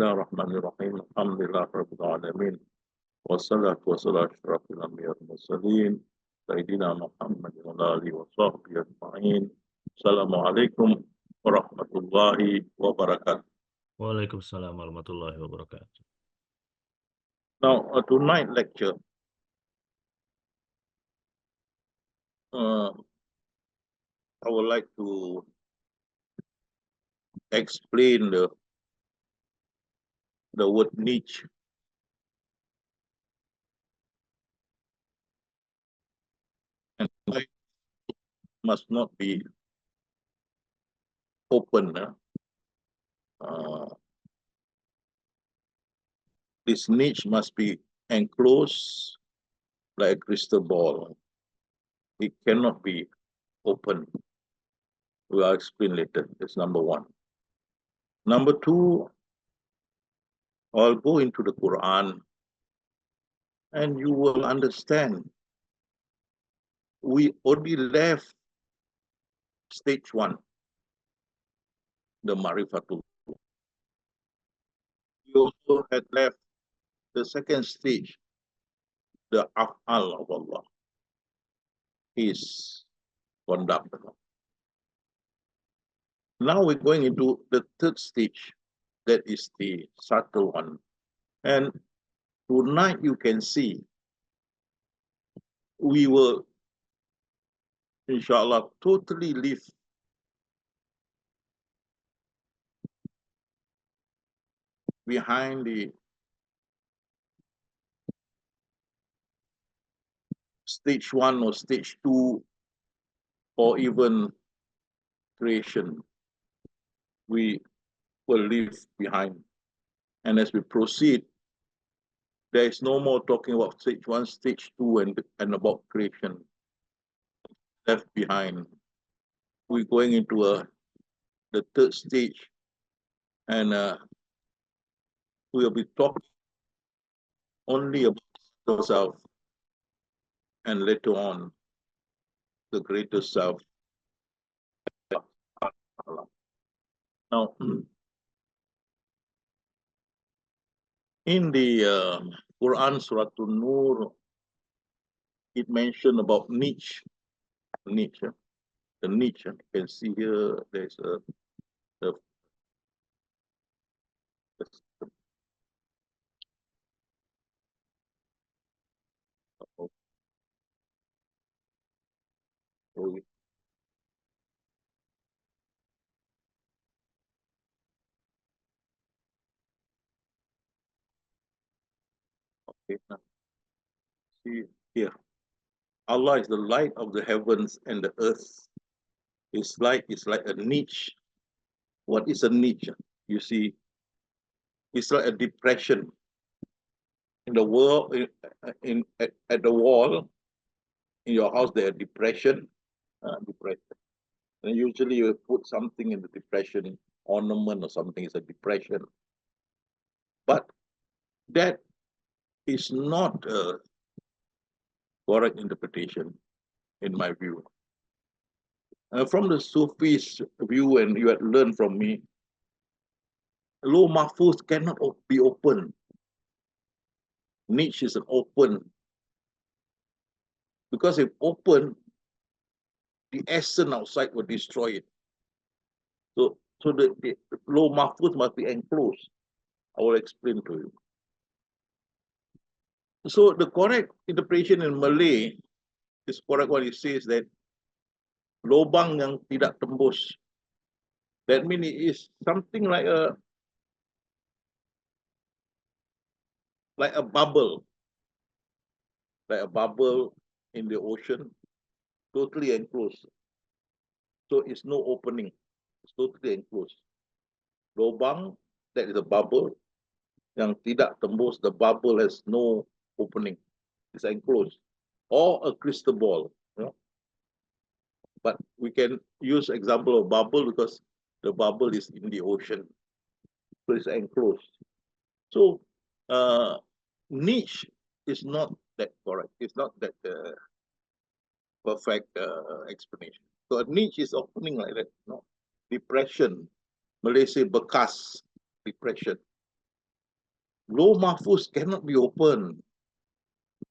Bismillahirrahmanirrahim. Alhamdulillah Rabbil Alamin. Wassalatu wassalamu ala asyrafil anbiya'i wal mursalin. Sayyidina Muhammad wa alihi wa sahbihi ajma'in. Assalamualaikum warahmatullahi wabarakatuh. Waalaikumsalam warahmatullahi wabarakatuh. Now, tonight lecture, I would like to explain the word niche. And it must not be open. This niche must be enclosed like a crystal ball. It cannot be open. We'll explain later. That's number one. Number two, I'll go into the Quran and you will understand. We only left stage one, the Marifatul. We also had left the second stage, the Af'al of Allah, His conduct. Now we're going into the third stage, that is the subtle one. And tonight you can see, we will, inshallah, totally leave behind the stage one or stage two, or even creation. We will leave behind. And as we proceed, there is no more talking about stage one, stage two, and about creation. Left behind. We're going into the third stage, and we'll be talking only about ourselves, and later on, the greater self. Now, in the Quran, Surah An-Nur, it mentioned about niche. Niche. The niche. You can see here, there's okay. See here. Allah is the light of the heavens and the earth. His light is like a niche. What is a niche? You see, it's like a depression in the world, at the wall in your house. There are depression. And usually you put something in the depression, ornament or something is a depression. But that is not a correct interpretation, in my view. From the Sufi's view, and you had learned from me, Law Mahfuz cannot be open. Niche is an open. Because if open, the essence outside will destroy it. So the Law Mahfuz must be enclosed. I will explain to you. So the correct interpretation in Malay is correct what it says, that lubang yang tidak tembus. That means it is something like a bubble. Like a bubble in the ocean, totally enclosed. So it's no opening. It's totally enclosed. Lubang, that is a bubble. Yang tidak tembus, the bubble has no opening. It's enclosed. Or a crystal ball. You know? But we can use example of bubble because the bubble is in the ocean. So it's enclosed. So niche is not that correct. It's not that perfect explanation. So a niche is opening like that. No? Depression. Malaysia bekas depression. Low mahfuz cannot be open.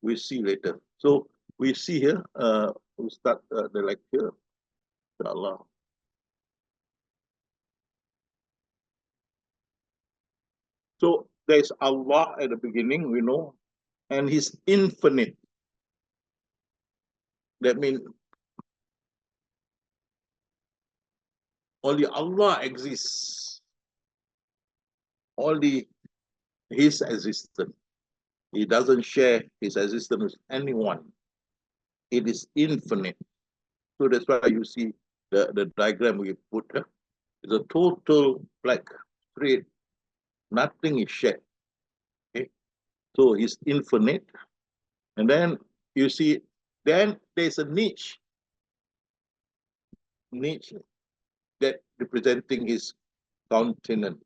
We'll see later. So we see here, we start the lecture, inshallah. So there's Allah at the beginning, we know, and He's infinite. That means only Allah exists. Only His existence. He doesn't share His existence with anyone. It is infinite. So that's why you see the diagram we put here. It's a total black, straight, nothing is shared. Okay? So He's infinite. And then you see, then there's a niche that representing His countenance,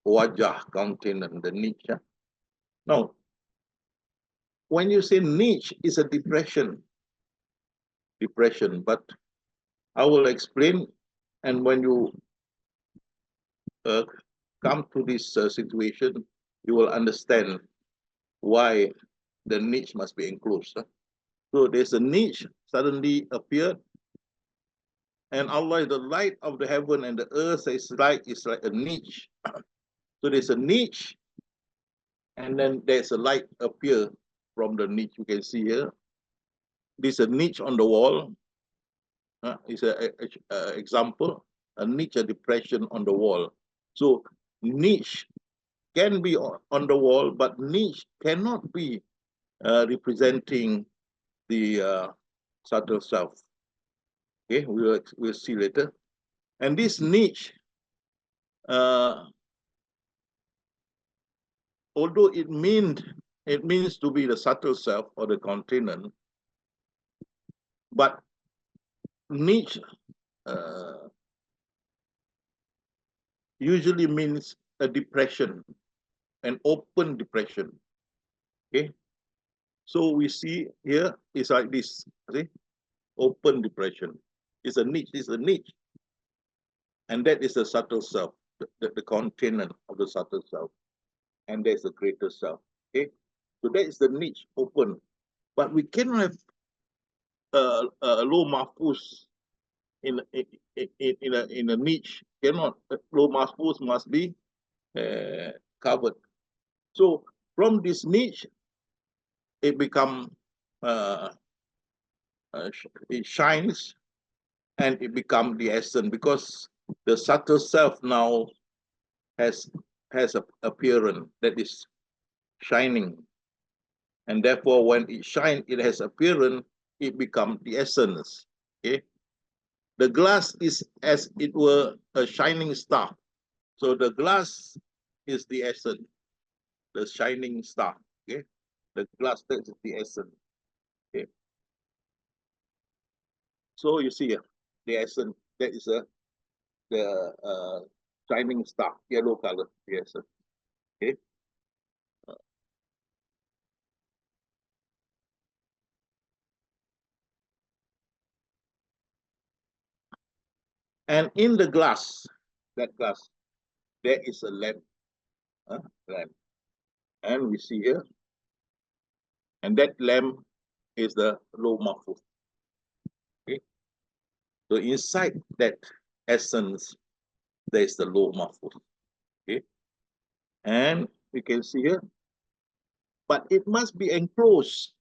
wajah, countenance, the niche. Now, when you say niche, it's a depression, but I will explain. And when you come to this situation, you will understand why the niche must be enclosed. So there's a niche suddenly appeared, and Allah is the light of the heaven, and the earth is like a niche. So there's a niche, and then there's a light appear from the niche. You can see here. There's a niche on the wall. It's an example, a niche, a depression on the wall. So niche can be on the wall, but niche cannot be representing the subtle self. Okay, we'll see later. And this niche, although it means to be the subtle self or the containment, but niche usually means a depression, an open depression. Okay, so we see here it's like this. See, open depression. It's a niche, and that is the subtle self, the containment of the subtle self, and there's the greater self. Okay, so that is the niche, open, but we cannot have a low mahfuz in a niche. Cannot. Low mahfuz must be covered. So from this niche, it become it shines, and it become the essence, because the subtle self now has a appearance that is shining, and therefore when it shines, it has appearance, it become the essence. Okay, the glass is as it were a shining star. So the glass is the essence, the shining star. Okay, the glass, that is the essence. Okay, so you see the essence, that is the shining star, yellow color, the essence. Okay, and in the glass, that glass, there is a lamp, lamp, and we see here, and that lamp is the low mahfuz. Okay, so inside that essence, there is the low mahfuz. Okay, and we can see here, but it must be enclosed.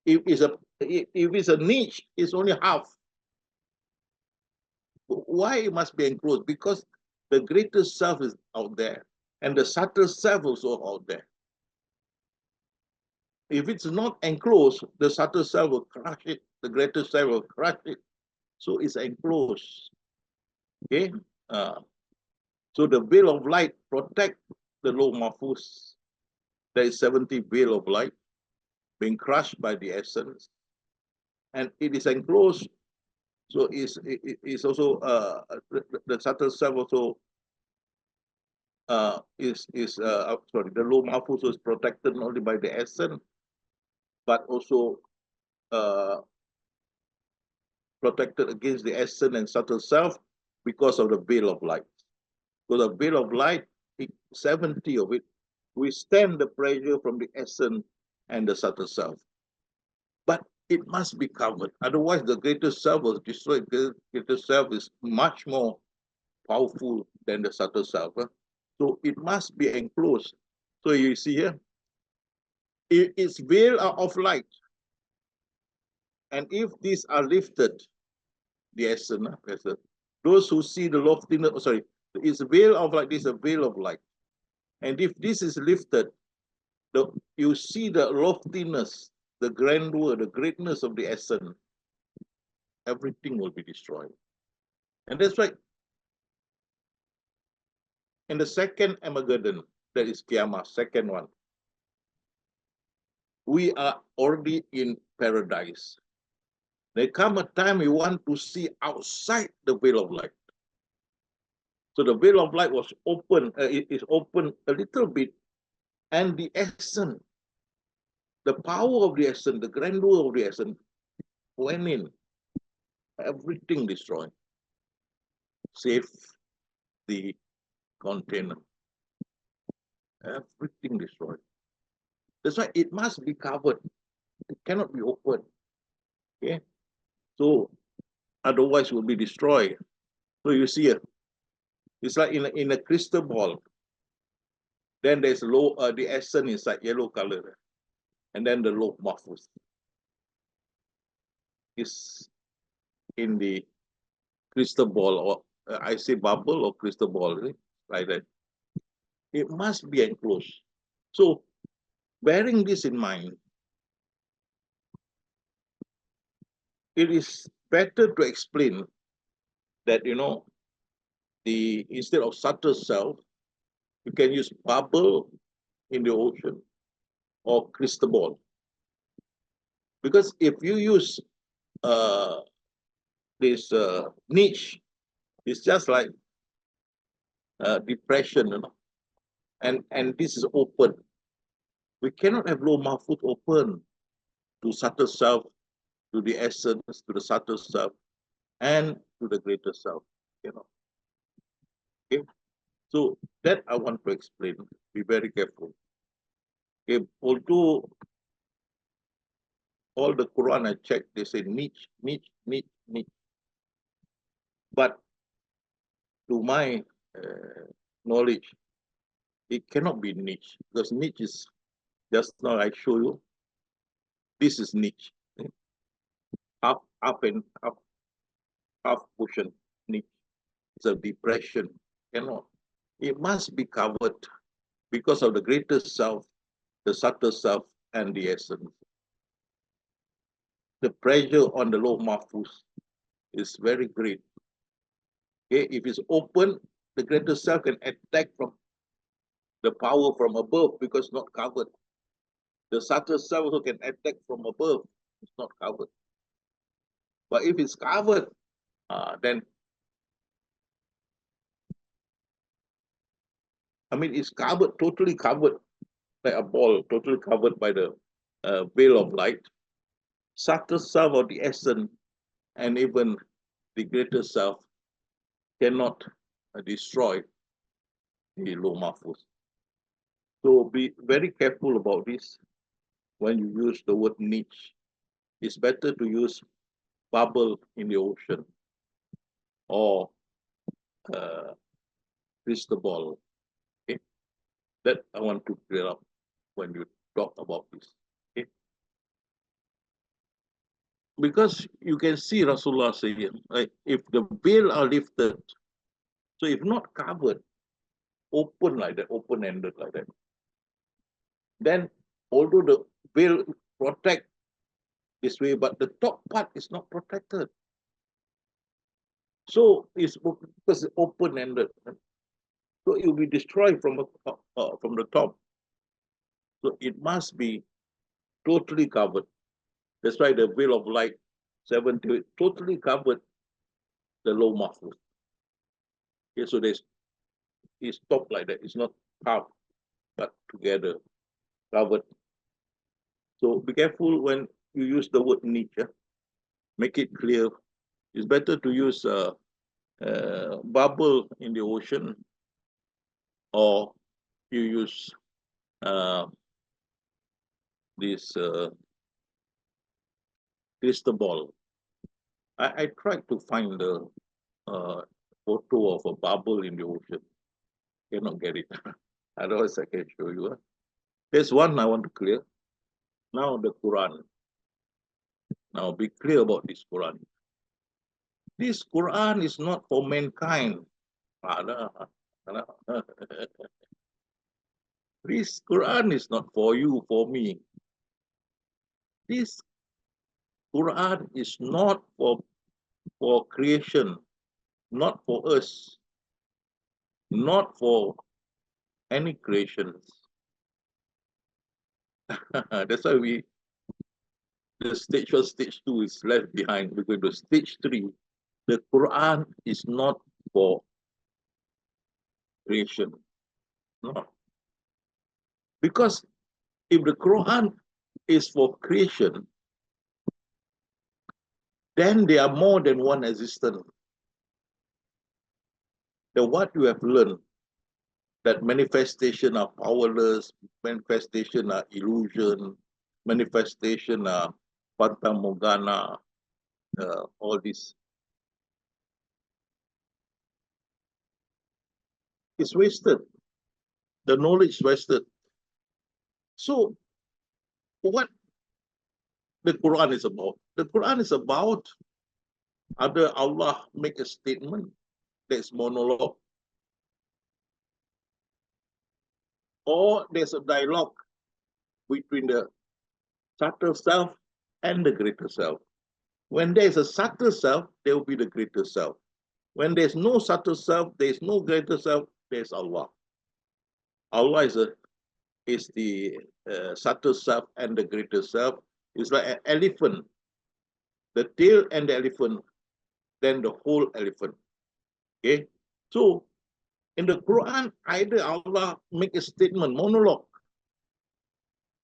If it's a niche, it's only half. Why it must be enclosed? Because the greater self is out there, and the subtle self also out there. If it's not enclosed, the subtle self will crush it, the greater self will crush it. So it's enclosed. Okay? So the veil of light protect the low mahfuz. There is 70 veil of light being crushed by the essence, and it is enclosed. So it's also the subtle self also sorry, the low mahfuz is protected not only by the essence, but also protected against the essence and subtle self because of the veil of light. So the veil of light 70 of it withstand the pressure from the essence and the subtle self. But it must be covered. Otherwise, the greater self was destroyed. The greater self is much more powerful than the subtle self. So it must be enclosed. So you see here, its veil are of light. And if these are lifted, the essence, those who see the loftiness, it's a veil of light, this is a veil of light. And if this is lifted, you see the loftiness, the grandeur, the greatness of the essence, everything will be destroyed. And that's right. In the second Armageddon, that is Qiyamah, second one, we are already in paradise. There come a time we want to see outside the veil of light. So the veil of light was open, it is open a little bit, and the essence, the power of the essence, the grandeur of the essence went in. Everything destroyed, save the container. Everything destroyed. That's why it must be covered. It cannot be opened. Okay, so otherwise it will be destroyed. So you see it. It's like in a crystal ball. Then there's the essence inside yellow color, and then the low mahfuz is in the crystal ball, or I say bubble or crystal ball, like that. It must be enclosed. So, bearing this in mind, it is better to explain that, instead of subtle self, you can use bubble in the ocean or crystal ball. Because if you use this niche, it's just like depression, and this is open. We cannot have low mahfuz open to subtle self, to the essence, to the subtle self, and to the greater self. Okay, so that I want to explain. Be very careful. Okay, although all the Quran I checked, they say niche, niche, niche, niche. But to my knowledge, it cannot be niche, because niche is, just now I show you, this is niche. Up and up, half portion niche. It's a depression. Cannot. It must be covered because of the greater self, the subtle self, and the essence. The pressure on the low mahfuz is very great. Okay, if it's open, the greater self can attack from the power from above because it's not covered. The subtle self also can attack from above. It's not covered. But if it's covered, then it's covered, totally covered, like a ball, totally covered by the veil of light. Subtle self or the essence, and even the greater self cannot destroy the low mahfuz. So be very careful about this when you use the word niche. It's better to use bubble in the ocean or crystal ball. Okay, that I want to clear up when you talk about this. Okay, because you can see Rasulullah saying, like, if the veil are lifted, so if not covered, open like that, open-ended like that, then although the veil protect this way, but the top part is not protected. So it's because it's open-ended. So it will be destroyed from the top. So it must be totally covered. That's why the veil of light 70 totally covered the low mahfuz. Okay, so it's top like that. It's not half, but together, covered. So be careful when you use the word niche. Make it clear. It's better to use bubble in the ocean or you use this crystal ball. I tried to find the photo of a bubble in the ocean. Cannot get it. Otherwise, I can show you. There's one I want to clear. Now the Quran. Now be clear about this Quran. This Quran is not for mankind. This Quran is not for you, for me. This Quran is not for creation, not for us, not for any creations. That's why the stage 1, stage 2 is left behind. We're going to stage 3. The Quran is not for creation. No. Because if the Quran is for creation, then there are more than one existence. Then what you have learned, that manifestation are powerless, manifestation are illusion, manifestation are fata morgana, all this. It's wasted. The knowledge is wasted. So what the Quran is about? The Quran is about either Allah make a statement that's monologue, or there's a dialogue between the subtle self and the greater self. When there's a subtle self, there will be the greater self. When there's no subtle self, there's no greater self, there's Allah. Allah is the subtle self and the greater self. It's like an elephant. The tail and the elephant, then the whole elephant. Okay? So in the Quran, either Allah make a statement, monologue,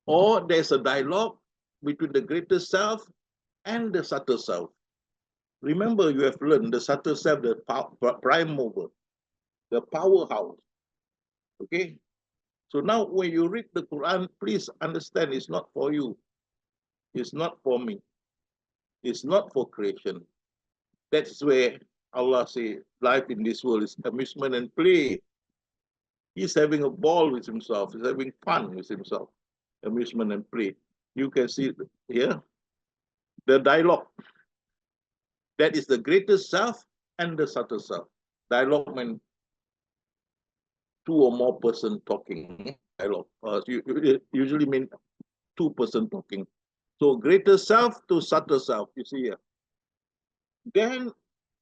or there's a dialogue between the greater self and the subtle self. Remember, you have learned the subtle self, the prime mover, the powerhouse. Okay? So now when you read the Quran, please understand it's not for you. It's not for me. It's not for creation. That's where Allah says life in this world is amusement and play. He's having a ball with himself. He's having fun with himself. Amusement and play. You can see here the dialogue. That is the greater self and the subtle self. Dialogue means 2 or more person talking. Dialogue usually mean 2 person talking. So greater self to subtle self, you see here. Then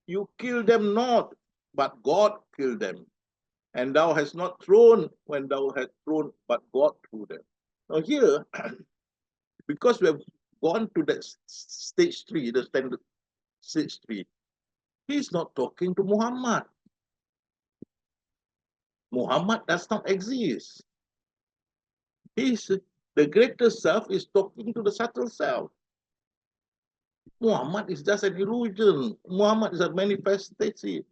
you kill them not, but God killed them. And thou hast not thrown when thou hast thrown, but God threw them. Now here, because we have gone to that stage 3, the standard stage 3, he's not talking to Muhammad. Muhammad does not exist. The greater self is talking to the subtle self. Muhammad is just an illusion. Muhammad is a manifestation.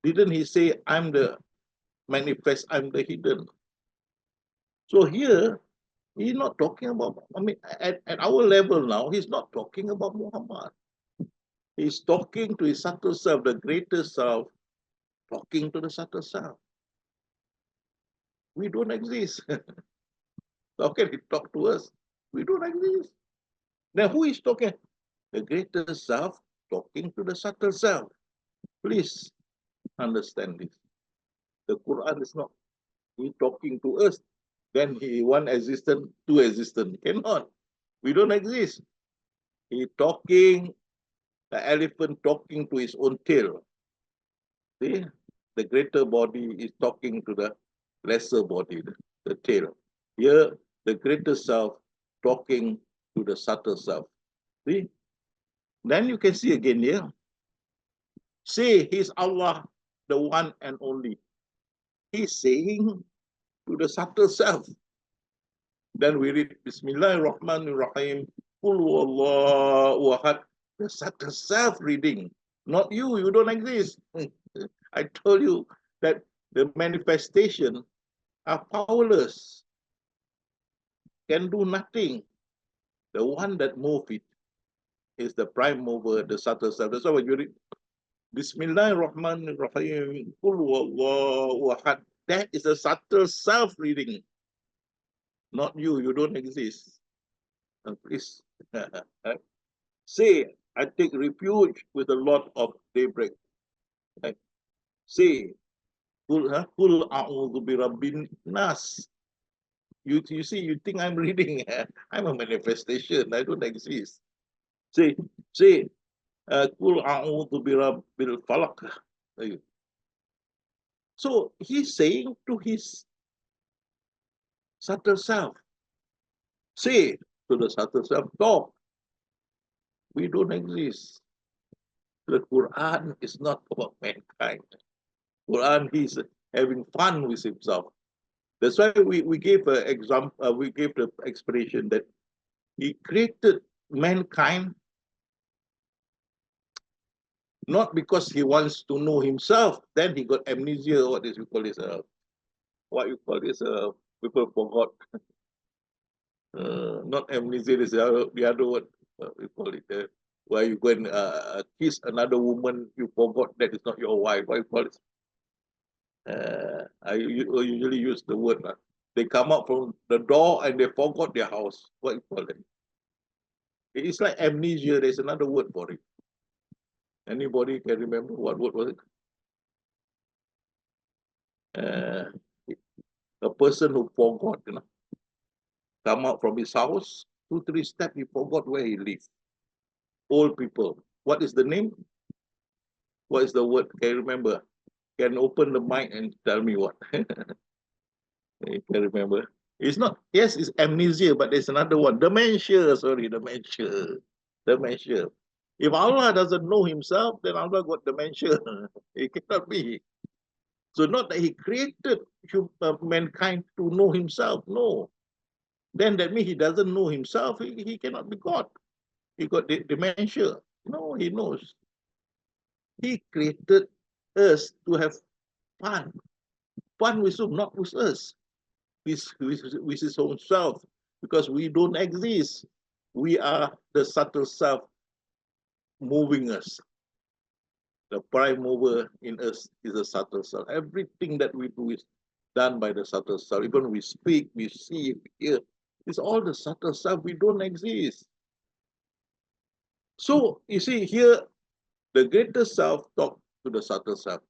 Didn't he say, I'm the manifest, I'm the hidden? So here, he's not talking about, at our level now, he's not talking about Muhammad. He's talking to his subtle self, the greater self, talking to the subtle self. We don't exist. How can he talk to us? We don't exist. Now, who is talking? The greater self talking to the subtle self. Please understand this. The Quran is not he talking to us, then he one existent, two existent. Cannot. We don't exist. He talking, the elephant talking to his own tail. See? The greater body is talking to the lesser body, the tail. Here, the greater self talking to the subtle self. See? Then you can see again here. Say he's Allah, the one and only. He's saying to the subtle self. Then we read Bismillahirrahmanirrahim. Qul huwallahu ahad. The subtle self reading. Not you, you don't exist. I told you that The manifestation are powerless, can do nothing. The one that moves it is the prime mover, the subtle self. That's why when you read Bismillahirrahmanirrahim, Qul huwallahu ahad, that is a subtle self reading. Not you, you don't exist. And please say, I take refuge with the Lord of daybreak. Right? Say, Qul a'udhu bi rabbin nas. You see, you think I'm reading. I'm a manifestation. I don't exist. Say, Qul a'udhu bi rabbil falaq. So he's saying to his subtle self, say to the subtle self, talk. We don't exist. The Quran is not about mankind. Quran, he's having fun with himself. That's why we gave an example, we gave the explanation that he created mankind not because he wants to know himself. Then he got amnesia. What is we call this? What you call this? People forgot. Not amnesia. Is the other word. We call it. Where you go and kiss another woman, you forgot that it's not your wife. What you call it? I usually use the word. They come out from the door and they forgot their house. What you call it? It's like amnesia. There's another word for it. Anybody can remember what word was it? A person who forgot, come out from his house, 2-3 steps, he forgot where he lives. Old people. What is the name? What is the word? Can you remember? Can open the mic and tell me what? You can remember. It's not, yes, it's amnesia, but there's another one. Dementia, sorry, dementia. Dementia. If Allah doesn't know himself, then Allah got dementia. It cannot be. So not that he created mankind to know himself, no. Then that means he doesn't know himself, he cannot be God. He got dementia. No, he knows. He created us to have fun. Fun with whom? Not with us. With his own self. Because we don't exist. We are the subtle self moving us. The prime mover in us is the subtle self. Everything that we do is done by the subtle self. Even we speak, we see, we hear. It's all the subtle self. We don't exist. So, you see here, the greater self talk to the subtle self.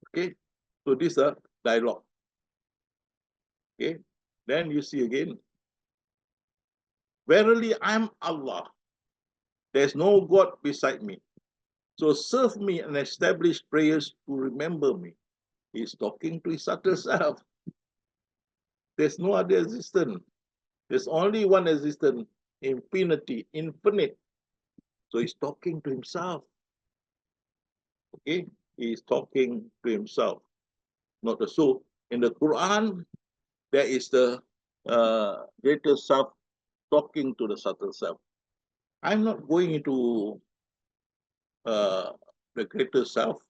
Okay? So this is a dialogue. Okay? Then you see again, verily I am Allah. There's no God beside me. So serve me and establish prayers to remember me. He's talking to his subtle self. There's no other existence. There's only one existence, infinity, infinite. So he's talking to himself. Okay? He's talking to himself. Not the soul. In the Quran, there is the greater self talking to the subtle self. I'm not going into the greater self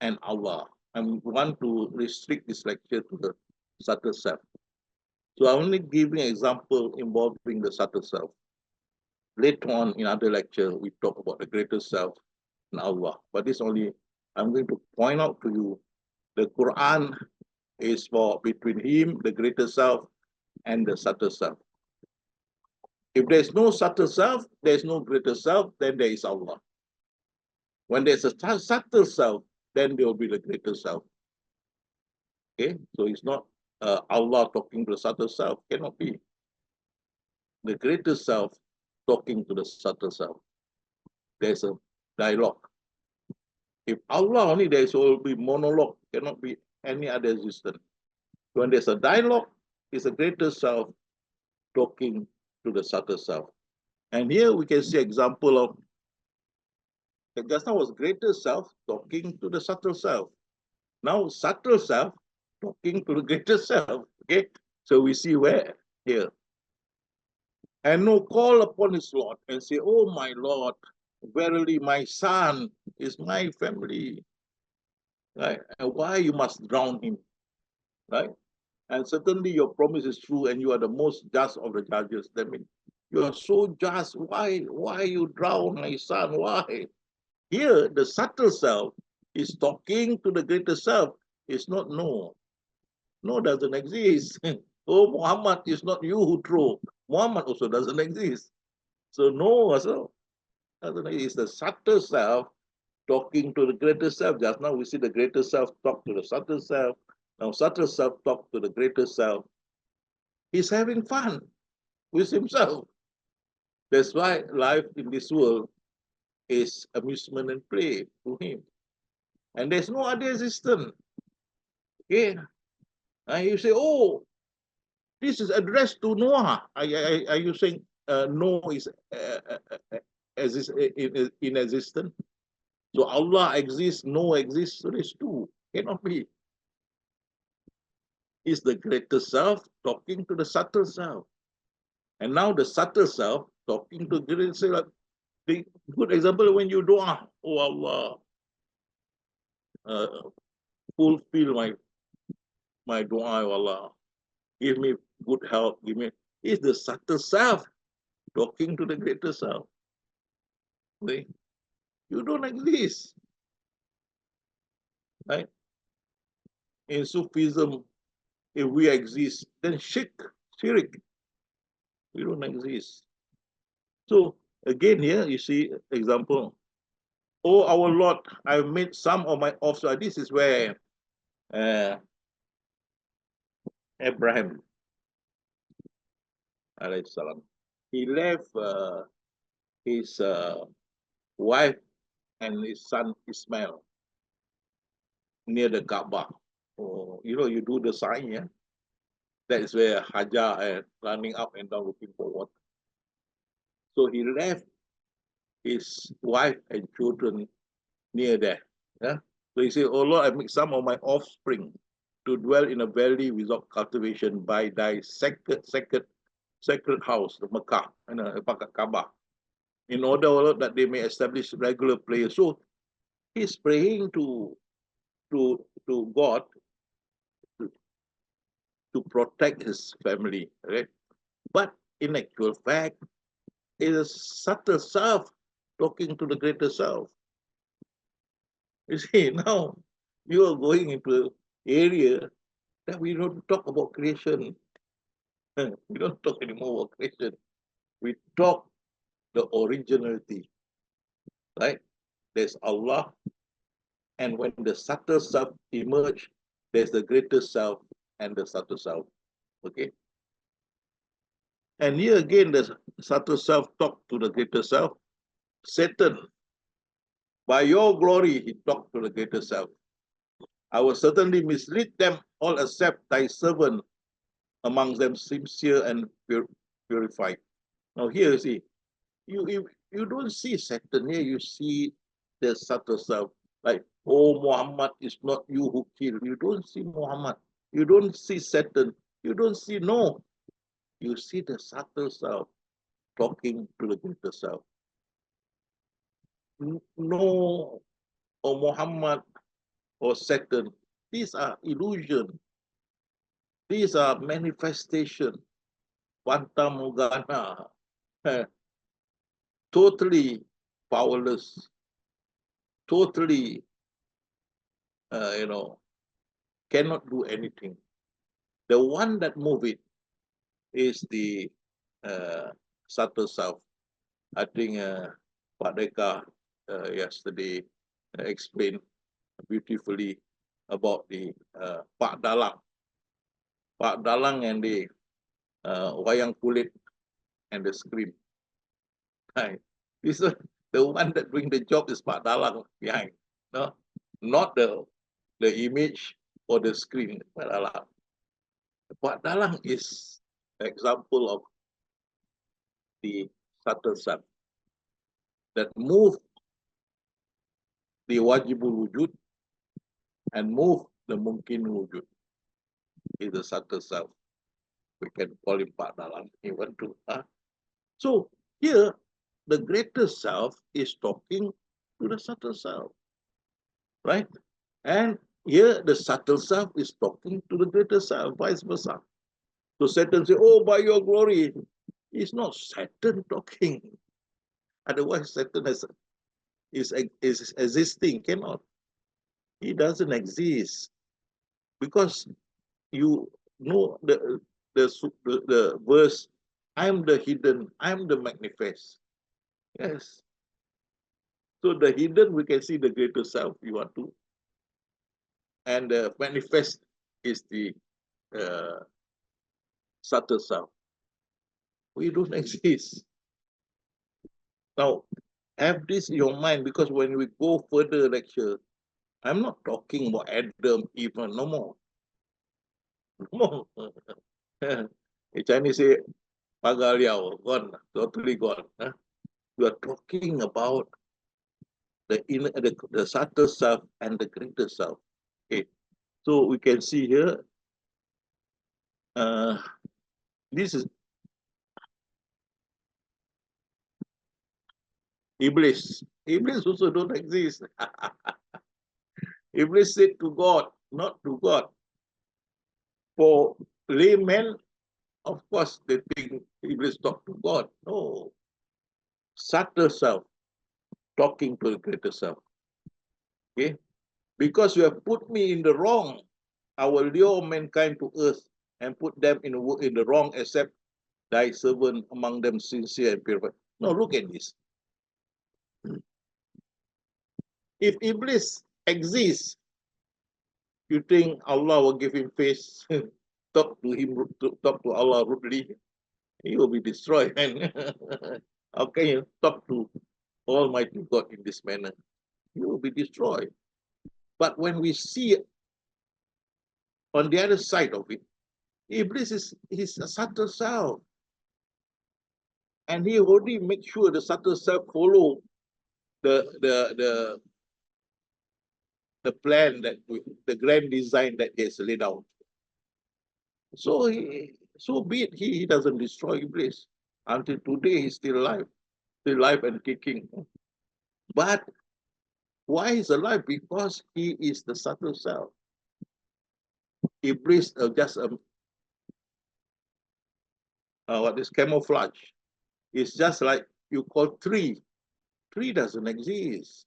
and Allah. I want to restrict this lecture to the subtle self. So I'm only giving an example involving the subtle self. Later on in other lecture, we talk about the greater self and Allah. But this only, I'm going to point out to you, the Quran is for between him, the greater self, and the subtle self. If there's no subtle self, there's no greater self, then there is Allah. When there's a subtle self, then there will be the greater self. Okay, so it's not Allah talking to the subtle self, cannot be. The greater self talking to the subtle self. There's a dialogue. If Allah only, there will be monologue, cannot be any other existence. When there's a dialogue, it's a greater self talking to the subtle self. And here we can see example of, just now was greater self talking to the subtle self. Now subtle self talking to the greater self. Okay, so we see where here. And no call upon his Lord and say, oh my Lord, verily my son is my family. right? And why you must drown him, right? And certainly your promise is true, and you are the most just of the judges. That means you are so just. Why you drown my son? Why? Here, the subtle self is talking to the greater self. It's not no. No doesn't exist. Oh, Muhammad is not you who throw. Muhammad also doesn't exist. So no also doesn't exist. It's the subtle self talking to the greater self. Just now we see the greater self talk to the subtle self. Now subtle self talk to the greater self. He's having fun with himself. That's why life in this world is amusement and play to him. And there's no other existence. Okay? And you say, oh, this is addressed to Noah. Are you saying Noah is in existence? So Allah exists, Noah exists. So there's two. Cannot be. Is the greater self talking to the subtle self. And now the subtle self talking to the greater self. The good example when you dua, oh Allah, fulfill my dua, oh Allah. Give me good health. Give me. Is the subtle self talking to the greater self. See? You don't exist. Right? In Sufism, if we exist, then shirk, we don't exist. So again here, you see example. Oh, our Lord, I've made some of my offspring. This is where Abraham, alayhi salam, he left his wife and his son Ismail near the Kaaba. Oh, you do the sign, yeah? That is where Hajar is running up and down looking for water. So he left his wife and children near there. Yeah? So he said, oh Lord, I make some of my offspring to dwell in a valley without cultivation by thy sacred house, the Mecca, and Kaaba, in order, oh Lord, that they may establish regular prayers. So he's praying to God to protect his family. Right? But in actual fact, it is subtle self talking to the greater self. You see, now you are going into an area that we don't talk about creation. We don't talk anymore about creation. We talk the originality, right? There's Allah, and when the subtle self emerge, there's the greater self and the subtle self. Okay? And here again, the subtle self talk to the greater self. Satan, by your glory, he talked to the greater self. I will certainly mislead them all except thy servant amongst them sincere and purified. Now here you see, you don't see Satan here, you see the subtle self. Like, oh, Muhammad is not you who killed. You don't see Muhammad. You don't see Satan. You don't see, no. You see the subtle self talking to the greater self. No, or Muhammad or Satan. These are illusion. These are manifestation. Fata Morgana. Totally powerless. Totally, cannot do anything. The one that move it is the subtle self. I think Pak Deka yesterday explained beautifully about the Pak Dalang. Pak Dalang and the wayang kulit and the scream. Right. This is the one that doing the job is Pak Dalang behind. No? Not the image or the screen. Pak Dalang. Pak Dalang is an example of the subtle self that move the wajibul wujud and move the mungkin wujud. Is the subtle self. We can call him Pak Dalang even too. So here, the greater self is talking to the subtle self, right? And here the subtle self is talking to the greater self, vice versa. So Satan say, oh, by your glory. It's not Satan talking. Otherwise, Satan is existing, cannot. He doesn't exist. Because you know the verse, I'm the hidden, I'm the manifest. Yes. So the hidden, we can see the greater self you want to. And the manifest is the subtle self. We don't exist. Now, have this in your mind, because when we go further lecture, I'm not talking about Adam, even no more. No more. The Chinese say, Pagaliao, gone, totally gone. We are talking about the inner, the subtle self and the greater self. Okay, so we can see here, this is Iblis. Iblis also don't exist. Iblis said to God, not to God. For laymen, of course, they think Iblis talk to God. No, subtle self talking to the greater self. Okay, because you have put me in the wrong, I will lure mankind to earth and put them in the wrong, except thy servant among them sincere and purified. Now look at this. If Iblis exists, you think Allah will give him face, talk to him, talk to Allah rudely? He will be destroyed. How can you talk to Almighty God in this manner? He will be destroyed. But when we see on the other side of it, Iblis is a subtle self. And he already makes sure the subtle self follow the plan, that the grand design that he has laid out. So be it. He doesn't destroy Iblis. Until today, he's still alive and kicking. But why he's alive? Because he is the subtle self. Iblis just what is camouflage? It's just like you call tree. Tree doesn't exist.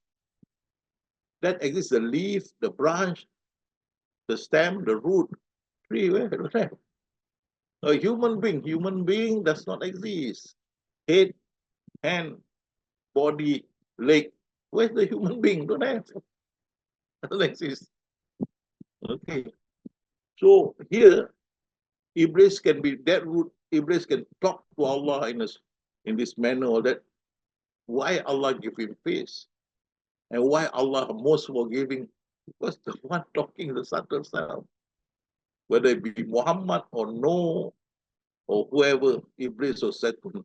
That exists the leaf, the branch, the stem, the root. Tree, where? A human being does not exist. Head, hand, body, leg. Where's the human being? Don't have. Doesn't exist. Okay. So here, Iblis can be that root. Iblis can talk to Allah in this manner or that. Why Allah give him face? And why Allah most forgiving? Because the one talking the subtle self, whether it be Muhammad or Noah or whoever, Iblis or Satan,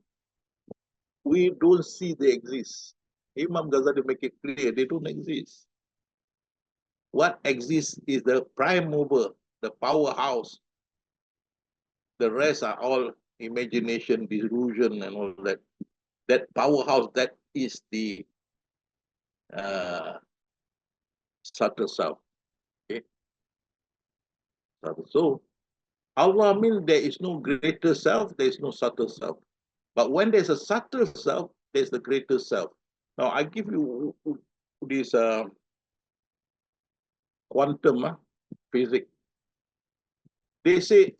we don't see they exist. Imam Ghazali make it clear they don't exist. What exists is the prime mover, the powerhouse. The rest are all imagination, delusion, and all that. That powerhouse, that is the subtle self. Okay? So Allah means there is no greater self, there is no subtle self. But when there's a subtle self, there's the greater self. Now I give you this quantum physics. They say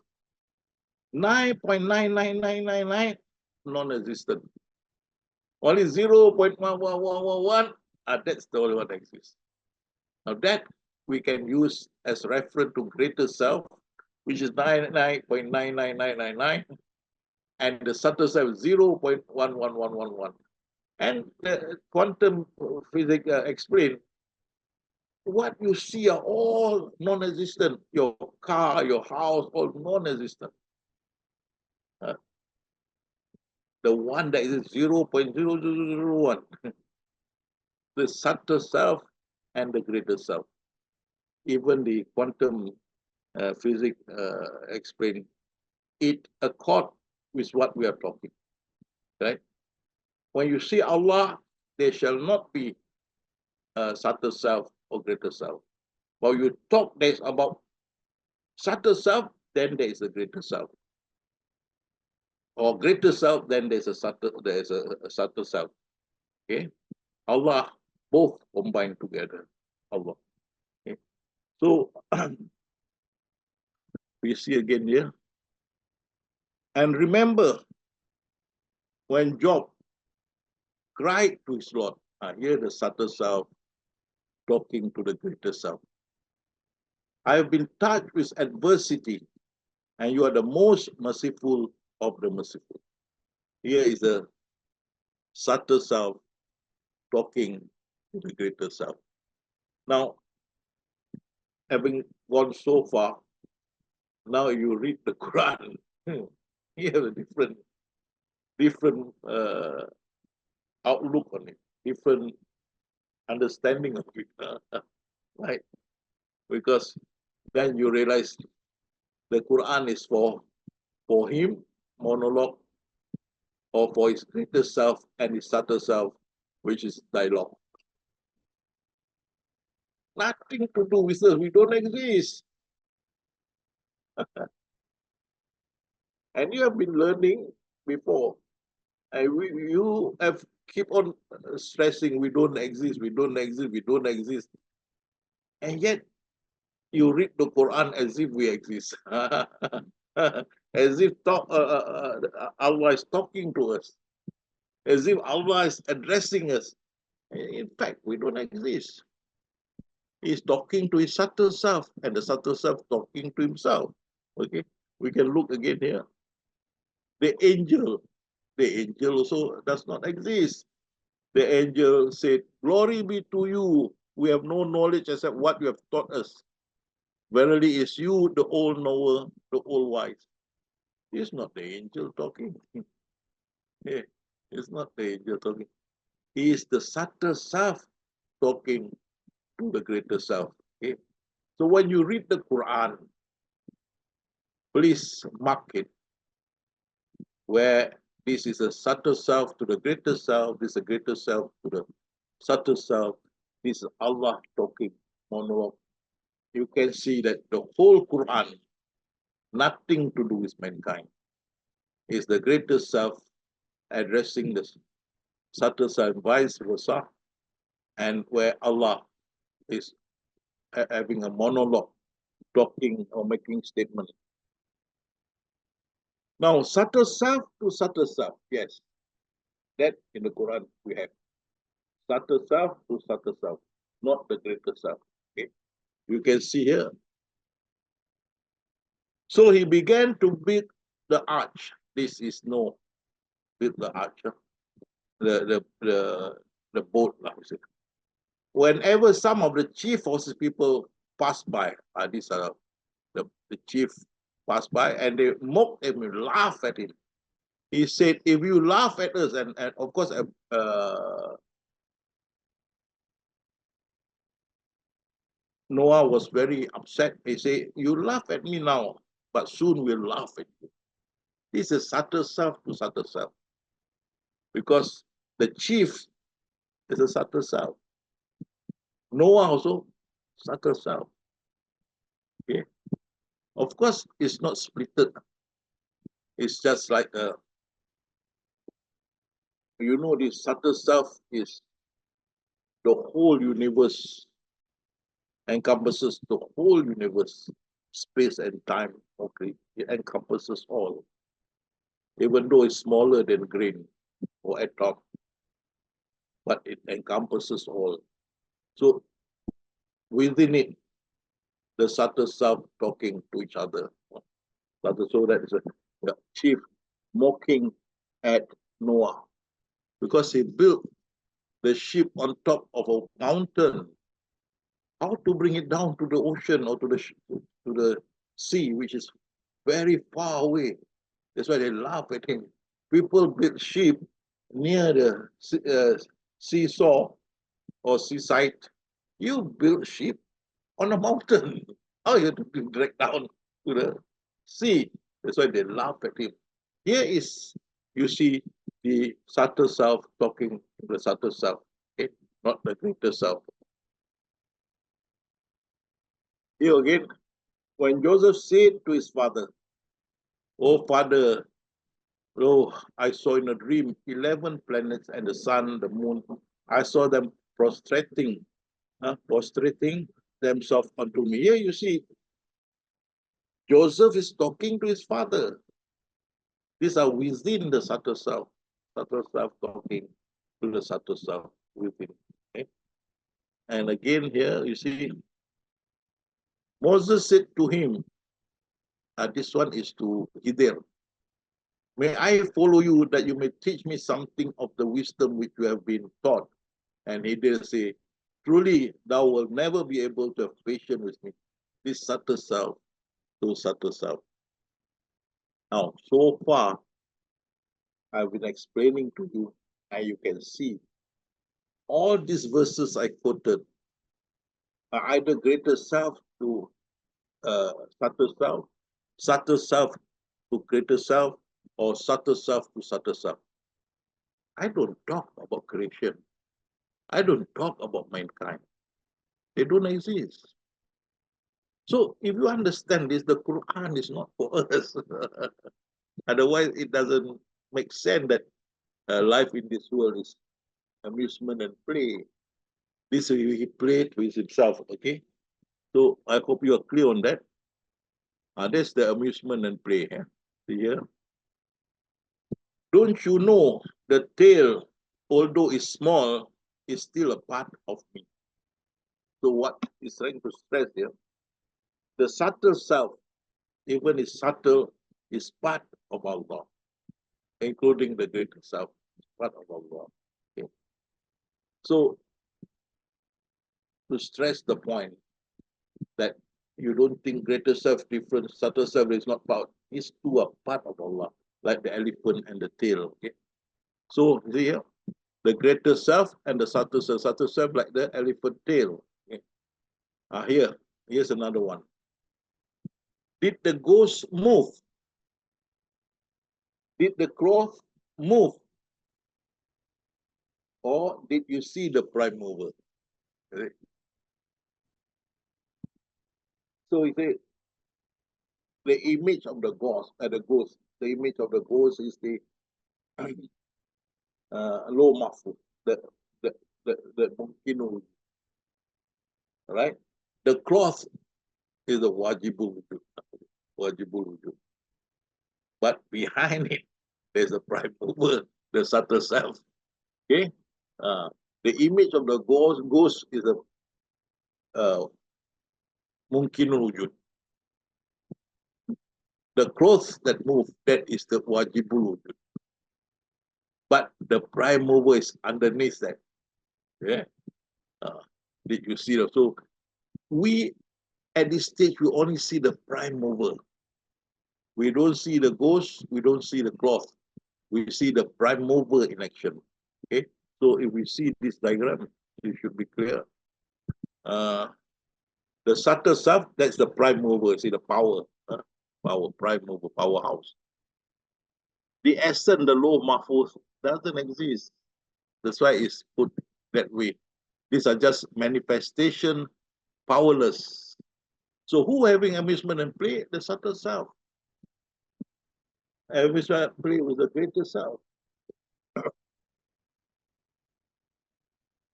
9.99999 non-existent. Only 0.11111, that's the only one that exists. Now that we can use as reference to greater self, which is 99.99999, and the subtle self 0.11111. And quantum physics explain what you see are all non-existent. Your car, your house, all non-existent. The one that is 0.0001, the subtle self and the greater self. Even the quantum physics explain it accord with what we are talking. Right? When you see Allah, there shall not be a subtle self or greater self. or you talk that is about subtle self, then there is a greater self. Or greater self, then there is a subtle self. Okay? Allah, both combined together. Allah. Okay? So we see again here. And remember, when Job cried to his Lord, here the subtle self talking to the greater self. I have been touched with adversity, and you are the most merciful of the merciful. Here is the subtle self talking to the greater self. Now, having gone so far, now you read the Quran. You have a different outlook on it, different understanding of it, right? Because then you realize the Quran is for him, monologue, or for his greater self and his subtle self, which is dialogue. Nothing to do with us. We don't exist. And you have been learning before. And you have keep on stressing, we don't exist, we don't exist, we don't exist. And yet, you read the Quran as if we exist. As if Allah is talking to us. As if Allah is addressing us. In fact, we don't exist. He's talking to his subtle self, and the subtle self talking to himself. Okay, we can look again here. The angel also does not exist. The angel said, "Glory be to you. We have no knowledge except what you have taught us. Verily is you, the all knower, the all wise." It's not the angel talking. It's not the angel talking. He is the subtle self talking to the greater self. Okay? So when you read the Quran, please mark it where this is a subtle self to the greater self, this is a greater self to the subtle self, this is Allah talking monologue. You can see that the whole Quran, nothing to do with mankind, is the greater self addressing the subtle self, vice versa, and where Allah is having a monologue, talking or making statements. Now, subtle self to subtle self, yes, that in the Quran we have. Subtle self to subtle self, not the greater self. Okay, you can see here. So he began to build the arch. This is no build the arch, the boat. Whenever some of the chief of his people pass by, these are the chief pass by, and they mock him, laugh at him. He said, "If you laugh at us," and of course, Noah was very upset. He said, "You laugh at me now, but soon we'll laugh at you." This is subtle self to subtle self. Because the chief is a subtle self. Noah also subtle self. Okay. Of course, it's not splitted. It's just like this subtle self is the whole universe, encompasses the whole universe, space and time. Okay, it encompasses all, even though it's smaller than grain or atom, but it encompasses all. So within it, the subtle self talking to each other. So that is the chief mocking at Noah because he built the ship on top of a mountain. How to bring it down to the ocean or to the sea, which is very far away. That's why they laugh at him. People build ship near the seesaw or seaside. You build ship on a mountain. How you have to be dragged down to the sea? That's why they laugh at him. Here is, you see, the subtle self talking to the subtle self, okay? Not the greater self. Here again, when Joseph said to his father, "Oh, father, oh, I saw in a dream 11 planets and the sun, the moon. I saw them prostrating themselves unto me." Here you see, Joseph is talking to his father. These are within the subtle self talking to the subtle self within. Okay? And again here, you see, Moses said to him, this one is to Gideon, "May I follow you that you may teach me something of the wisdom which you have been taught?" And Gideon say, "Truly, thou wilt never be able to have patience with me." This subtle self to subtle self. Now, so far, I've been explaining to you, and you can see all these verses I quoted are either greater self to subtle self to greater self, or subtle self to subtle self. I don't talk about creation. I don't talk about mankind. They don't exist. So if you understand this, the Quran is not for us. Otherwise, it doesn't make sense that life in this world is amusement and play. This he played with himself, okay? So I hope you are clear on that. That's the amusement and play. See here? Don't you know the tail, although it's small, is still a part of me? So what he's trying to stress here, the subtle self, even is subtle, is part of Allah, including the greater self, part of Allah. Okay. So to stress the point that you don't think greater self different, subtle self is not part, these two are part of Allah, like the elephant and the tail. Okay. So see here, the greater self and the subtle self like the elephant tail. Okay. Here's another one. Did the ghost move? Did the cloth move? Or did you see the prime mover? Okay. So he said, the image of the ghost, the image of the ghost is the low mafu, the mungkinu, right? The cloth is the wajibul wujud. But behind it, there's a prime mover, the subtle self. Okay, the image of the ghost is a mungkinul wujud. The clothes that move, that is the wajibul wujud. But the prime mover is underneath that. Yeah. Did you see that? So we at this stage we only see the prime mover. We don't see the ghost, we don't see the cloth. We see the prime mover in action. Okay. So if we see this diagram, it should be clear. The subtle self, that's the prime mover. See the power, prime mover, powerhouse. The essence, the low mahfuz, doesn't exist. That's why it's put that way. These are just manifestation, powerless. So who having amusement and play? The subtle self. Amusement and play with the greater self.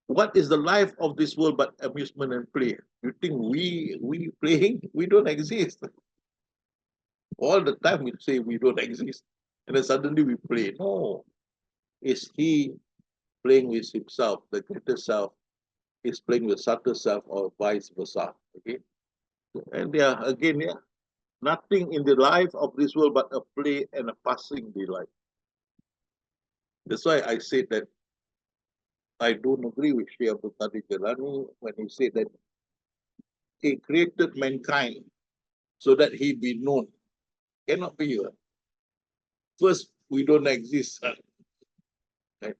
What is the life of this world but amusement and play? You think we playing? We don't exist. All the time we say we don't exist. And then suddenly we play. No. Is he playing with himself, the greater self is playing with subtle self, or vice versa. Okay. And there again, nothing in the life of this world but a play and a passing delight. That's why I said that I don't agree with Syekh Abdul Qadir Jilani when he said that he created mankind so that he be known. Cannot be. First, we don't exist. Right?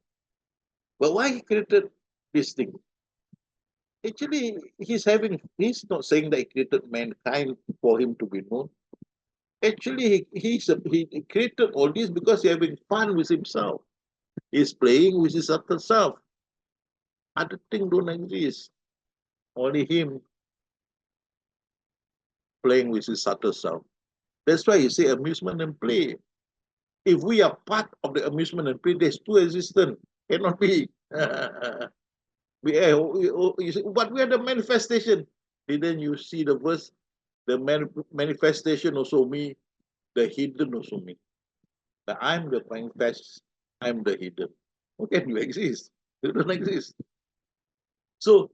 But why he created this thing? Actually, he's not saying that he created mankind for him to be known. Actually, he created all this because he's having fun with himself. He's playing with his other self. Other things don't exist. Only him. playing with his subtle self. That's why you say amusement and play. If we are part of the amusement and play, there's two existence. Cannot be. But we are the manifestation. Didn't you see the verse? The manifestation also me, the hidden also me. That I'm the manifest, I'm the hidden. How can you exist? You don't exist. So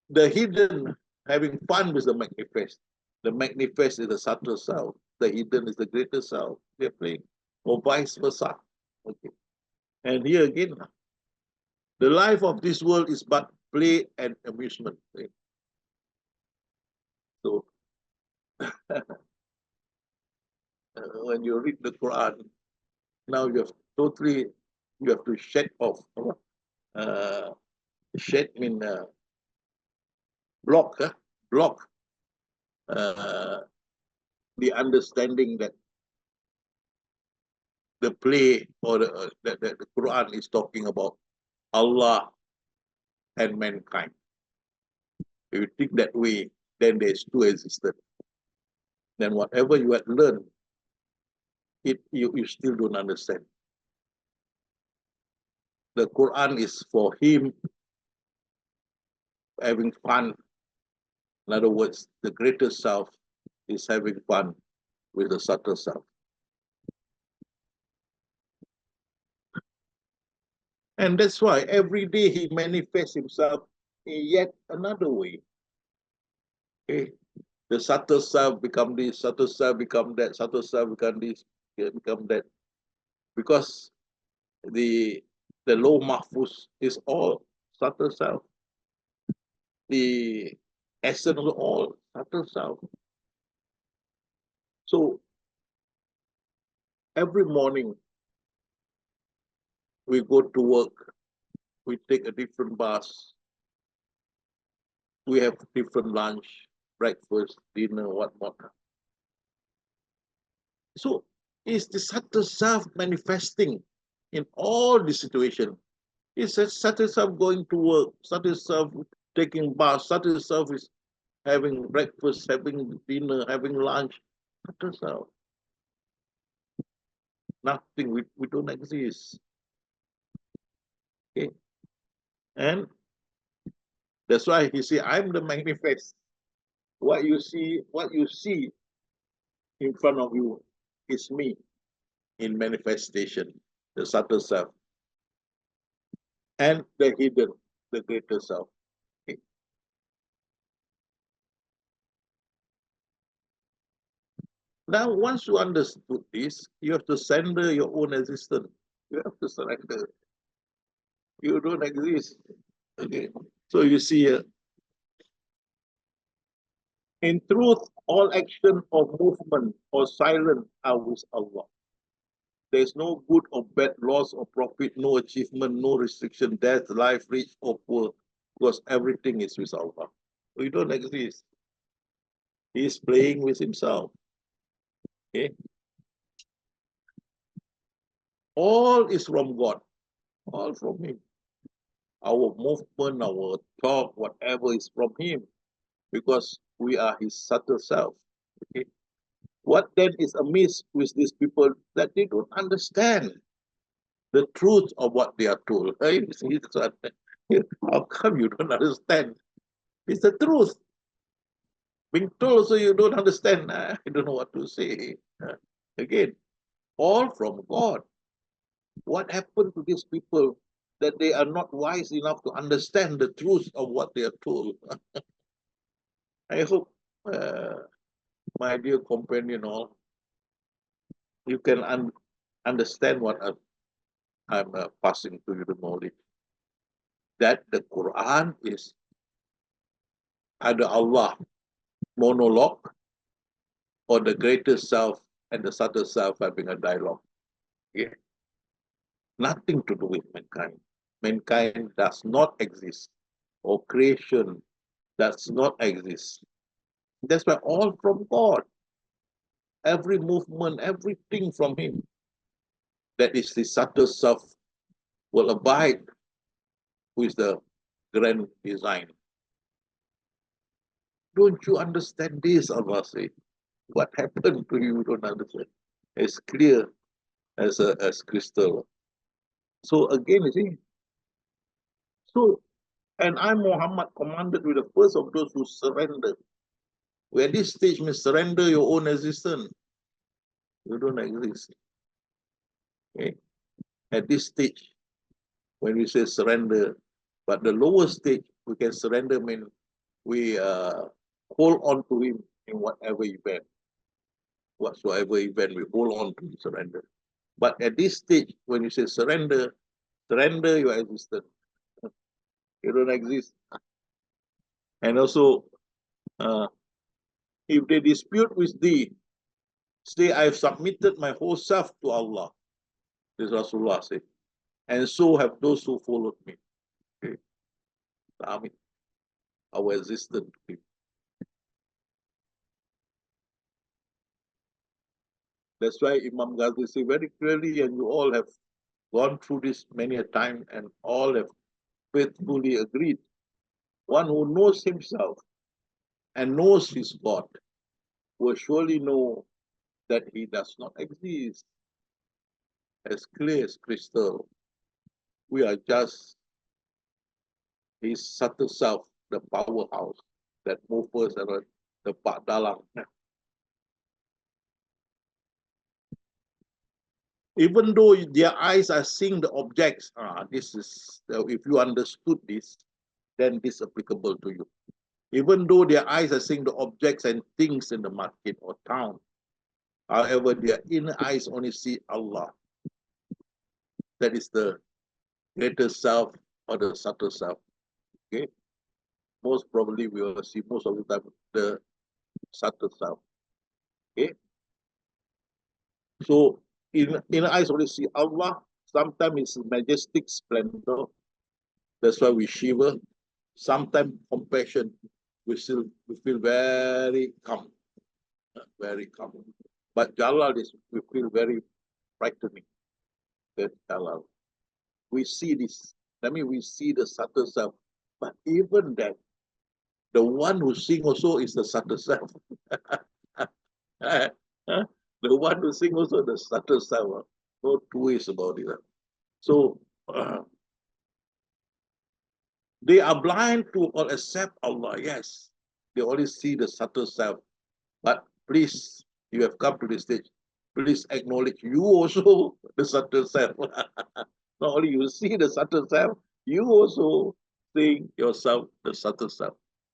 the hidden having fun with the manifest. The manifest is the subtle self. The hidden is the greater self. They're playing. Or vice versa. Okay. And here again, the life of this world is but play and amusement. Okay? So when you read the Quran, now you have to shed off. Shed mean block, block the understanding that the play or that the Quran is talking about Allah and mankind. If you think that way, then there's two existence. Then whatever you had learned, you still don't understand. The Quran is for him having fun. In other words, the greater self is having fun with the subtle self. And that's why every day he manifests himself in yet another way. Okay? The subtle self become this, subtle self become that, subtle self become this, become that. Because the low mahfuz is all subtle self. The essence of all subtle self. So every morning we go to work, we take a different bus, we have different lunch, breakfast, dinner, whatnot. So it's the subtle self manifesting in all the situation. It's a subtle self going to work, subtle self taking bus, subtle self is having breakfast, having dinner, having lunch, subtle self. Nothing, we don't exist. Okay. And that's why he said, I'm the manifest. What you see in front of you is me in manifestation, the subtle self. And the hidden, the greater self. Okay. Now, once you understood this, you have to surrender your own existence. You have to surrender. You don't exist. Okay. So you see here, in truth, all action or movement or silence are with Allah. There is no good or bad, loss or profit, no achievement, no restriction, death, life, rich or poor, because everything is with Allah. We don't exist. He is playing with himself. Okay? All is from God. All from him. Our movement, our talk, whatever is from him. Because we are his subtle self. Okay? What then is amiss with these people that they don't understand the truth of what they are told? How come you don't understand? It's the truth. Being told so you don't understand. I don't know what to say. Again, all from God. What happened to these people that they are not wise enough to understand the truth of what they are told? I hope, my dear companion, all you can understand what I'm passing to you the knowledge. That the Quran is either Allah monologue or the greater self and the subtle self having a dialogue. Okay? Nothing to do with mankind. Mankind does not exist, or creation does not exist. That's why all from God. Every movement, everything from him. That is the subtle self will abide with the grand design. Don't you understand this? Allah said. What happened to you? Don't understand. It's clear as crystal. So again, you see, so and I, Muhammad, commanded with the first of those who surrender. Where this stage means surrender your own existence. You don't exist. Okay? At this stage, when we say surrender, but the lower stage, we can surrender mean we hold on to him in whatever event. Whatsoever event, we hold on to surrender. But at this stage, when you say surrender, surrender your existence. You don't exist. And also, if they dispute with thee, say, I have submitted my whole self to Allah. This Rasulullah said. And so have those who followed me. Okay. I mean, our existence. That's why Imam Ghazi said very clearly, and you all have gone through this many a time, and all have faithfully agreed. One who knows himself and knows his God will surely know that he does not exist. As clear as crystal, we are just his subtle self, the powerhouse that moves us around the Pak Dalang. Even though their eyes are seeing the objects, this is, if you understood this, then this is applicable to you. Even though their eyes are seeing the objects and things in the market or town, however, their inner eyes only see Allah. That is the greater self or the subtle self. Okay, most probably we will see most of the time the subtle self. Okay, so inner eyes only see Allah. Sometimes it's majestic splendor. That's why we shiver. Sometimes compassion. We feel very calm, very calm. But Jalal is we feel very frightening. That Jalal. We see this. I mean, we see the subtle self. But even that, the one who sings also is the subtle self. The one who sings also the subtle self. No two ways about it. So they are blind to all except Allah. Yes, they only see the subtle self. But please, you have come to this stage. Please acknowledge you also the subtle self. Not only you see the subtle self, you also see yourself the subtle self.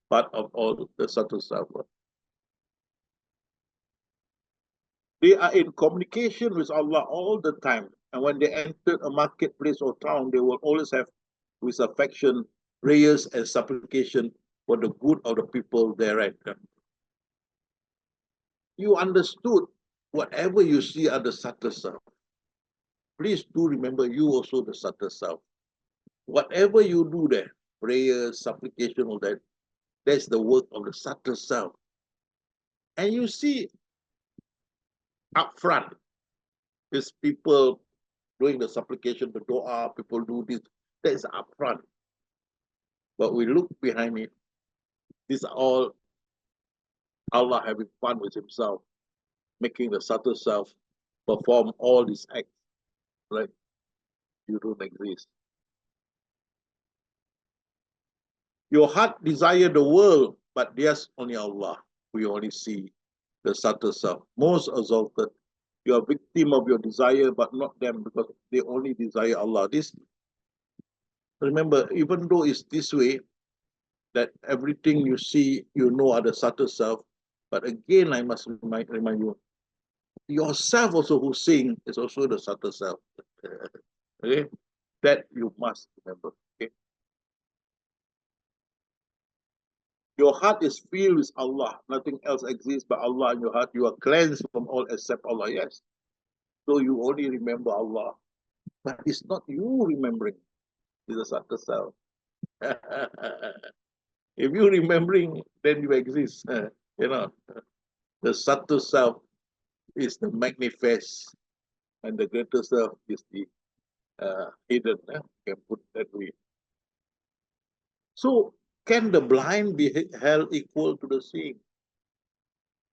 Part of all the subtle self. They are in communication with Allah all the time. And when they enter a marketplace or town, they will always have with affection, prayers and supplication for the good of the people thereat. You understood whatever you see are the subtle self. Please do remember you also the subtle self. Whatever you do there, prayers, supplication, all that, that's the work of the subtle self. And you see up front is people doing the supplication, the dua, people do this, that's up front. But we look behind it, these are all Allah having fun with himself, making the subtle self perform all these acts. Right? You don't exist. Your heart desire the world, but yes, only Allah. We only see the subtle self, most exalted. You are victim of your desire, but not them, because they only desire Allah. This, remember, even though it's this way, that everything you see, you know, are the subtle self. But again, I must remind you, yourself also who sing is also the subtle self. Okay, that you must remember. Okay, your heart is filled with Allah. Nothing else exists but Allah in your heart. You are cleansed from all except Allah. Yes. So you only remember Allah. But it's not you remembering. It's the subtle self. If you remembering, then you exist. You know, the subtle self is the manifest, and the greater self is the hidden. You can put that way. So Can the blind be held equal to the seeing?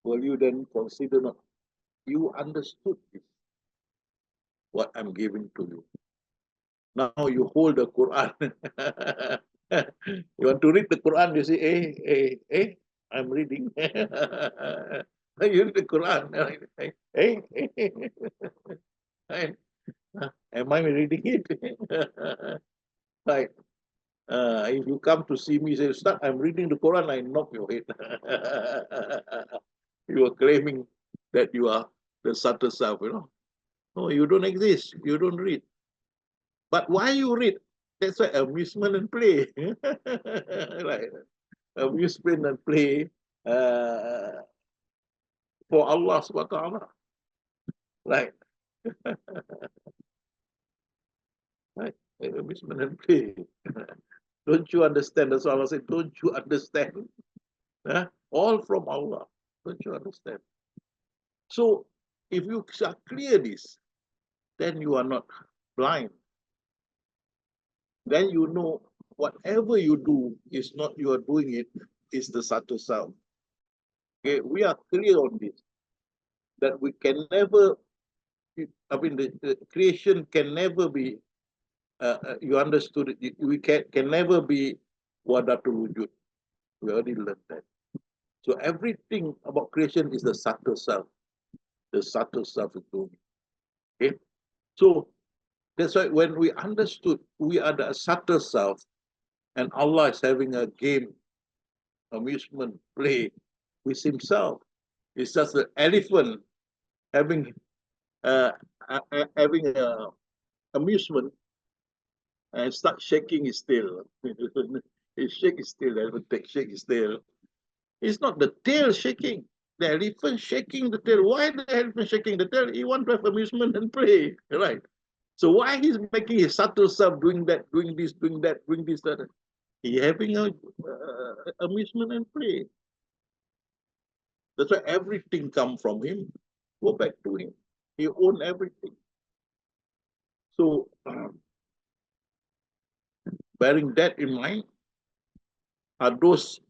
Will you then consider not? You understood this, what I'm giving to you. Now you hold the Quran. You want to read the Quran, you say, I'm reading. You read the Quran. Am I reading it? Right. If you come to see me, say, Ustadz, I'm reading the Quran, I knock your head. You are claiming that you are the subtle self, you know. No, you don't exist. You don't read. But why you read? That's why amusement and play. Right. Amusement and play for Allah subhanahu wa ta'ala. Right. Right. Amusement and play. Don't you understand? That's what Allah said. Don't you understand? All from Allah. Don't you understand? So if you shall clear this, then you are not blind. Then you know whatever you do is not you are doing it, is the subtle self. Okay, we are clear on this, that we can never, I mean, the creation can never be, you understood it, we can never be wadatul wujud. We already learned that. So everything about creation is the subtle self. The subtle self is doing it. Okay? So that's why when we understood we are the subtle self and Allah is having a game, amusement, play with himself. It's just an elephant having having a amusement and start shaking his tail. He shake his tail, the elephant shake his tail. It's not the tail shaking. The elephant shaking the tail. Why the elephant shaking the tail? He wants to have amusement and play, right? So why he's making his subtle self doing that, doing this, doing that, doing this, that? He having a amusement and play. That's why everything come from him. Go back to him. He own everything. So bearing that in mind, are those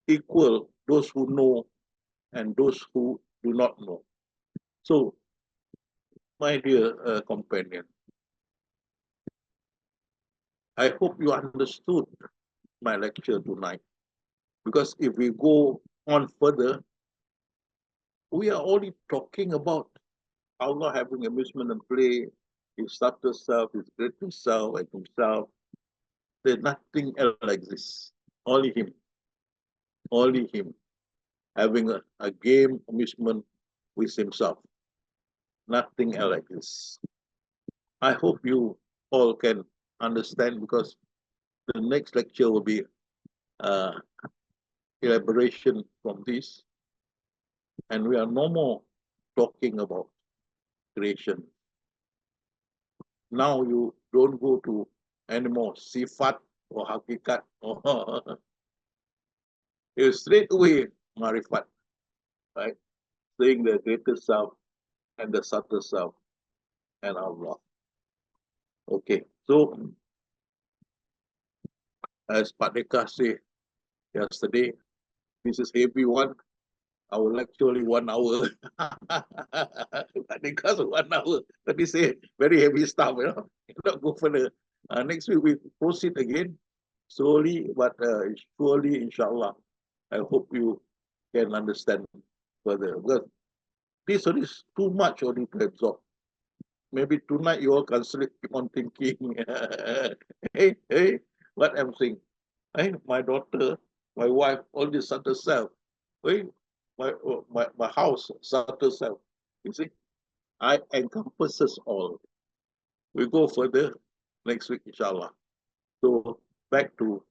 equal, those who know and those who do not know. So, my dear companion, I hope you understood my lecture tonight. Because if we go on further, we are only talking about Allah having amusement and play, his subtle self, his greater self, and himself. There's nothing else exists. Only him. Only him. Having a game amusement with himself. Nothing else exists. I hope you all can understand, because the next lecture will be elaboration from this. And we are no more talking about creation. Now you don't go to any more sifat or hakikat. You straight away marifat, right? Saying the greater self and the subtle self and Allah. Okay, so as Pak Deka said yesterday, this is heavy one. I will actually 1 hour. Pak Deka 1 hour. But he say very heavy stuff, you know. Not go further. Next week we proceed again, slowly but surely, inshallah. I hope you can understand further, because this is too much only to absorb. Maybe tonight you all can sleep, keep on thinking. Hey, what I'm saying. Hey, my daughter, my wife, all this subtle self. Hey, my house, subtle self. You see, I encompasses all. We go further next week, inshallah. So back to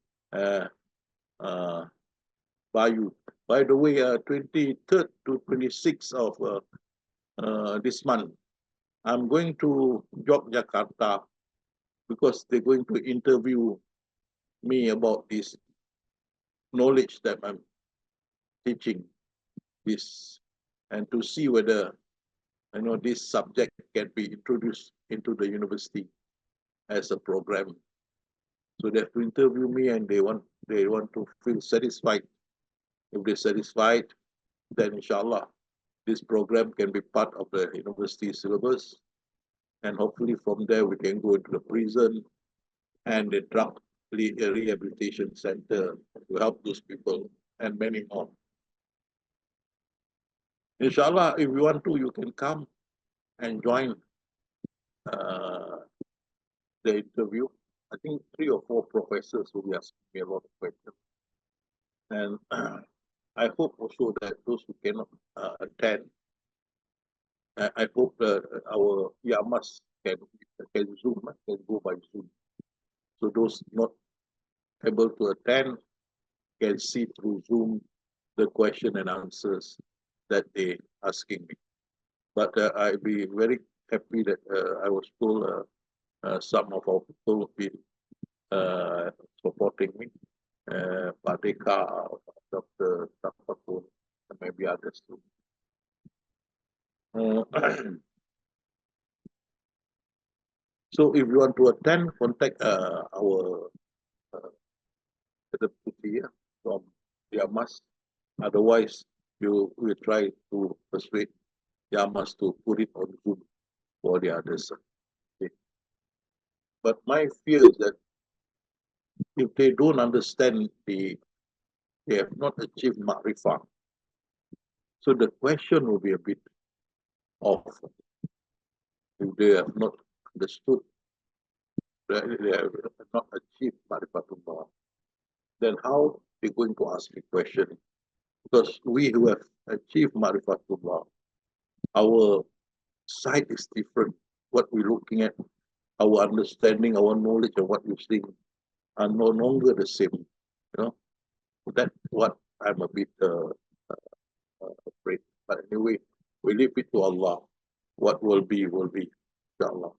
Bayu. By the way, 23rd to 26th of this month, I'm going to Yogyakarta, because they're going to interview me about this knowledge that I'm teaching this, and to see whether this subject can be introduced into the university as a program. So they have to interview me, and they want they want to feel satisfied. If they're satisfied, then inshallah, this program can be part of the university syllabus. And hopefully from there we can go into the prison and the drug rehabilitation center to help those people and many more. Inshallah, if you want to, you can come and join the interview. I think 3 or 4 professors will be asking me a lot of questions. And I hope also that those who cannot attend, I hope that our Yamas can Zoom, can go by Zoom. So those not able to attend can see through Zoom the question and answers that they asking me. But I'll be very happy that I was told some of our people will be supporting me. Padeka, Dr. Tapakun, and maybe others too. So if you want to attend, contact our deputy from Yamas. Otherwise, you will try to persuade Yamas to put it on Zoom for the others. Okay. But my fear is that if they don't understand they have not achieved Ma'rifah, so the question will be a bit off. If they have not understood, they have not achieved Ma'rifatullah, then how they're going to ask a question? Because we who have achieved Ma'rifatullah, our sight is different. What we're looking at, our understanding, our knowledge of what we're seeing are no longer the same. You know, that's what I'm a bit afraid. But anyway, we leave it to Allah. What will be, inshallah.